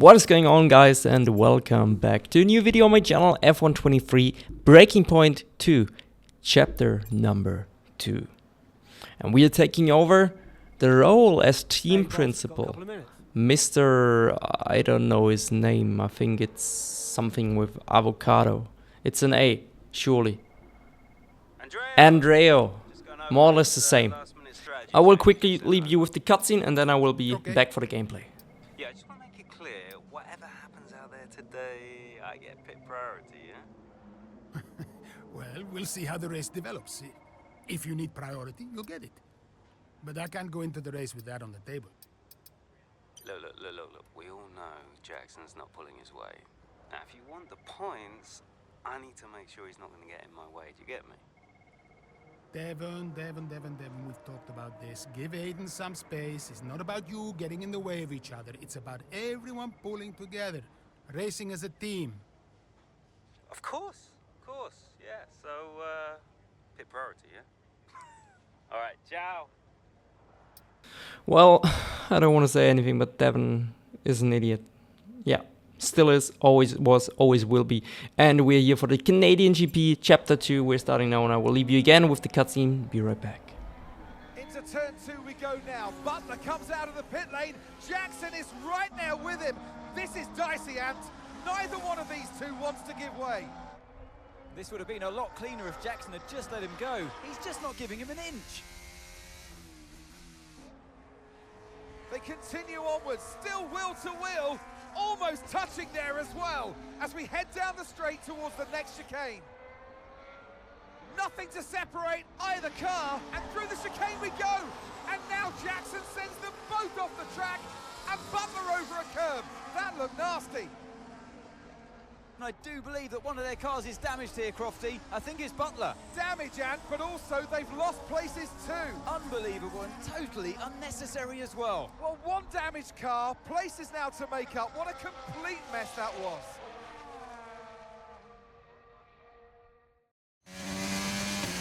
What is going on, guys, and welcome back to a new video on my channel, F123 Breaking Point 2, chapter number 2. And we are taking over the role as team principal. Mr. I don't know his name, I think it's something with avocado. It's an A, surely. Andreo, more or less the same. I will quickly leave you with the cutscene and then I will be back for the gameplay. Yeah, I just want to make it clear, whatever happens out there today, I get pit priority, yeah? Well, we'll see how the race develops. If you need priority, you'll get it. But I can't go into the race with that on the table. Look, we all know Jackson's not pulling his weight. Now, if you want the points, I need to make sure he's not going to get in my way, do you get me? Devon, we've talked about this. Give Aiden some space. It's not about you getting in the way of each other. It's about everyone pulling together, racing as a team. Of course, yeah. So, pit priority, yeah? Alright, ciao. Well, I don't want to say anything, but Devon is an idiot. Yeah, still is, always was, always will be. And we're here for the Canadian GP Chapter 2. We're starting now, and I will leave you again with the cutscene. Be right back. Into turn 2 we go now. Butler comes out of the pit lane. Jackson is right now with him. This is dicey, Ant. Neither one of these two wants to give way. This would have been a lot cleaner if Jackson had just let him go. He's just not giving him an inch. They continue onwards, still wheel to wheel, almost touching there as well, as we head down the straight towards the next chicane. Nothing to separate either car, and through the chicane we go. And now Jackson sends them both off the track, and Butler over a curb. That looked nasty. And I do believe that one of their cars is damaged here, Crofty. I think it's Butler. Damage, Ant, but also they've lost places too. Unbelievable and totally unnecessary as well. Well, one damaged car, places now to make up. What a complete mess that was.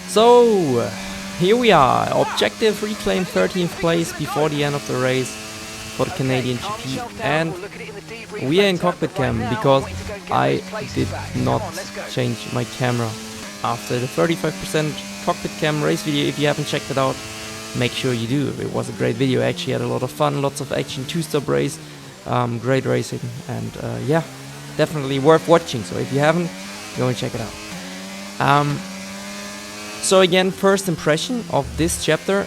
So, here we are. Objective: reclaim 13th place before the end of the race for the Canadian GP. And we are in cockpit cam because I did not change my camera after the 35% cockpit cam race video. If you haven't checked it out, make sure you do. It was a great video. I actually had a lot of fun, lots of action, 2-stop race, great racing, and yeah, definitely worth watching. So if you haven't, go and check it out. So again, first impression of this chapter,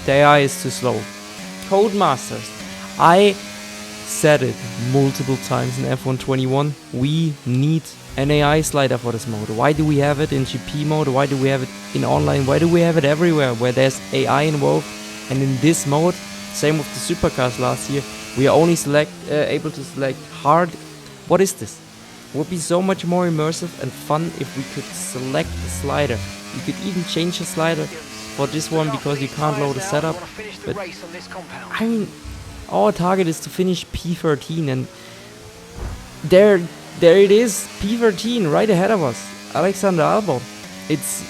the AI is too slow. Codemasters, I said it multiple times in F121, we need an AI slider for this mode. Why do we have it in GP mode? Why do we have it in online? Why do we have it everywhere where there's AI involved? And in this mode, same with the supercars last year, we are only able to select hard. What is this? It would be so much more immersive and fun if we could select the slider. You could even change the slider for this one because you can't load a setup. But I mean, our target is to finish P13, and there it is, P13 right ahead of us, Alexander Albon. It's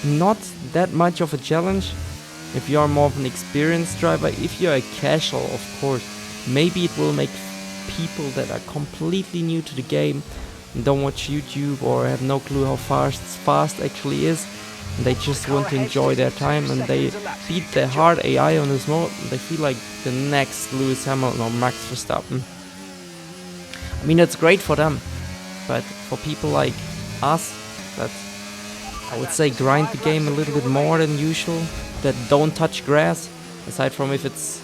not that much of a challenge if you are more of an experienced driver. If you're a casual, of course, maybe it will make people that are completely new to the game and don't watch YouTube or have no clue how fast actually is, and they just want to enjoy their time and they beat the hard AI on this mode, and they feel like the next Lewis Hamilton or Max Verstappen. I mean, it's great for them, but for people like us that, I would say, grind the game a little bit more than usual, that don't touch grass, aside from if it's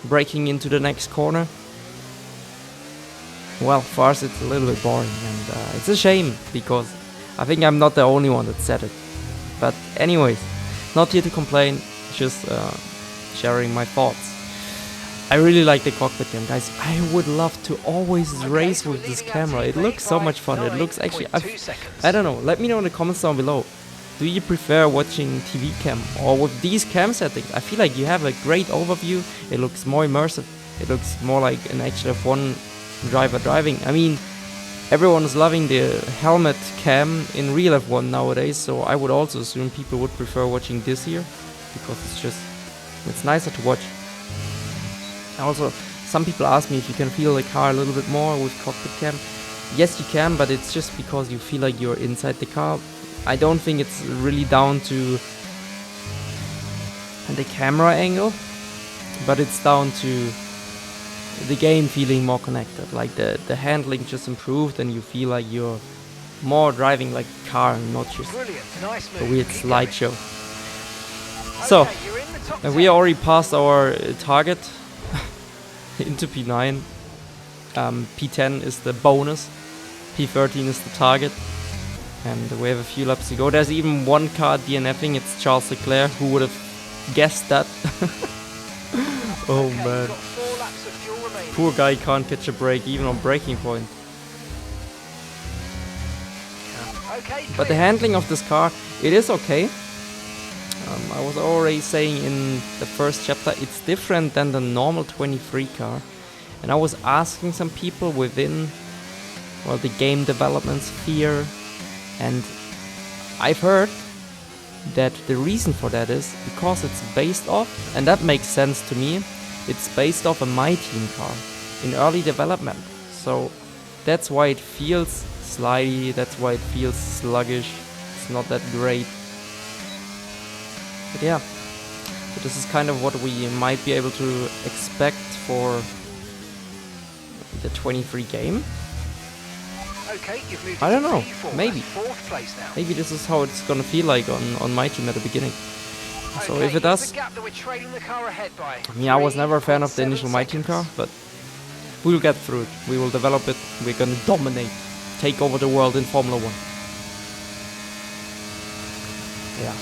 braking into the next corner, well, for us it's a little bit boring, and it's a shame because I think I'm not the only one that said it. But anyways, not here to complain, just sharing my thoughts. I really like the cockpit cam, guys. I would love to always race with this camera. It looks so much fun. It looks actually, I don't know, let me know in the comments down below. Do you prefer watching TV cam or with these cam settings? I feel like you have a great overview. It looks more immersive. It looks more like an actual F1 driver driving. I mean, everyone is loving the helmet cam in real F1 nowadays, so I would also assume people would prefer watching this here because it's nicer to watch. Also, some people ask me if you can feel the car a little bit more with cockpit cam. Yes, you can, but it's just because you feel like you're inside the car. I don't think it's really down to the camera angle, but it's down to the game feeling more connected. Like the handling just improved and you feel like you're more driving like a car and not just a weird slideshow. So, we already passed our target into P9. P10 is the bonus, P13 is the target, and we have a few laps to go. There's even one car DNFing, it's Charles Leclerc. Who would have guessed that? Oh man. Poor guy can't catch a break, even on braking point. But the handling of this car, it is okay. I was already saying in the first chapter, it's different than the normal 23 car. And I was asking some people within, well, the game development sphere, and I've heard that the reason for that is because it's based off, and that makes sense to me, it's based off a My Team car in early development. So that's why it feels slidey, that's why it feels sluggish, it's not that great. But yeah, so this is kind of what we might be able to expect for the 23 game. Okay, you've moved I don't know, to P4, maybe. fourth place now. Maybe this is how it's gonna feel like on My Team at the beginning. So Okay, if it here's does, the gap that we're trailing the car ahead by. I mean, I was never a fan of the 3.7 initial My Team car, seconds. but we'll get through it. We will develop it. We're gonna dominate, take over the world in Formula 1. Yeah.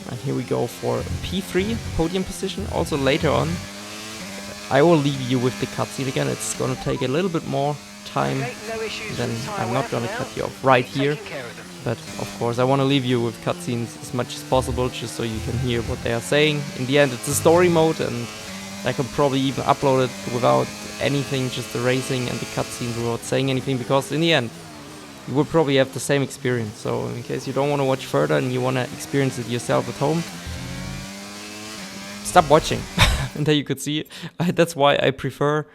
And here we go for P3 podium position. Also later on, I will leave you with the cutscene again. It's gonna take a little bit more time. Okay, no issues Then with the tyre I'm not wear gonna for cut now. you off right here. Taking care of them. But of course, I want to leave you with cutscenes as much as possible, just so you can hear what they are saying. In the end, it's a story mode, and I could probably even upload it without anything, just the racing and the cutscenes without saying anything, because in the end, you will probably have the same experience. So in case you don't want to watch further and you want to experience it yourself at home, stop watching. And there you could see, that's why I prefer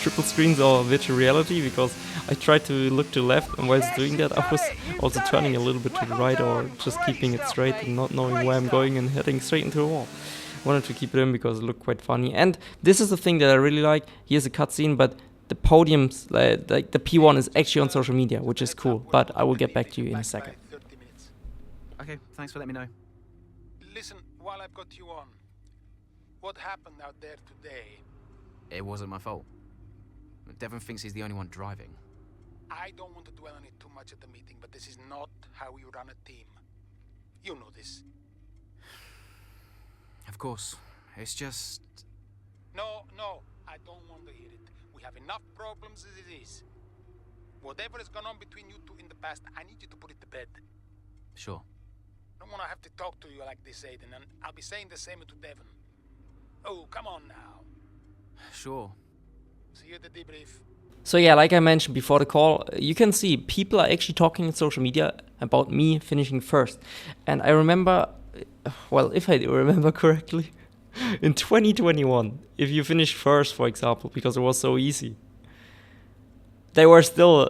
triple screens or virtual reality, because I tried to look to the left, and whilst doing that I was also turning a little bit to the right, or just keeping it straight and not knowing where I'm going and heading straight into a wall. Wanted to keep it in because it looked quite funny. And this is the thing that I really like. Here's a cutscene, but the podiums, like the P1 is actually on social media, which is cool. But I will get back to you in a second. 30 minutes. Okay, thanks for letting me know. Listen, while I've got you on, what happened out there today? It wasn't my fault. Devon thinks he's the only one driving. I don't want to dwell on it too much at the meeting, but this is not how we run a team. You know this. Of course. It's just... No, I don't want to hear it. We have enough problems as it is. Whatever has gone on between you two in the past, I need you to put it to bed. Sure. I don't want to have to talk to you like this, Aiden, and I'll be saying the same to Devon. Oh, come on now. Sure. See you at the debrief. So yeah, like I mentioned before the call, you can see people are actually talking in social media about me finishing first. And I remember, well, if I remember correctly, in 2021, if you finish first, for example, because it was so easy, they were still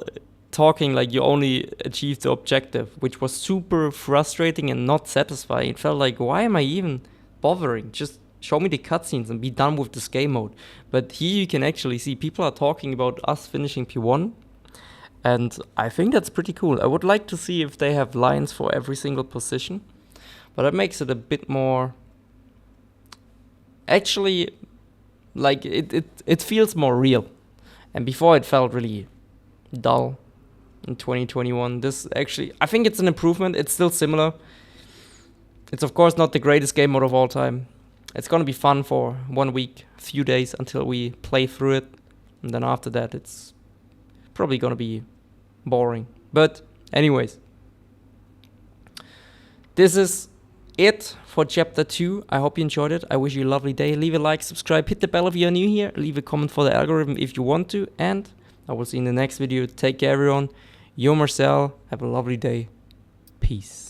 talking like you only achieved the objective, which was super frustrating and not satisfying. It felt like, why am I even bothering? Just show me the cutscenes and be done with this game mode. But here you can actually see people are talking about us finishing P1, and I think that's pretty cool. I would like to see if they have lines for every single position, but that makes it a bit more, actually, like it feels more real. And before it felt really dull in 2021. This actually, I think it's an improvement. It's still similar. It's of course not the greatest game mode of all time. It's gonna be fun for 1 week, a few days until we play through it, and then after that it's probably gonna be boring. But anyways, this is it for chapter 2. I hope you enjoyed it. I wish you a lovely day. Leave a like, subscribe, hit the bell if you're new here, leave a comment for the algorithm if you want to, and I will see you in the next video. Take care everyone. You're Marcel. Have a lovely day. Peace.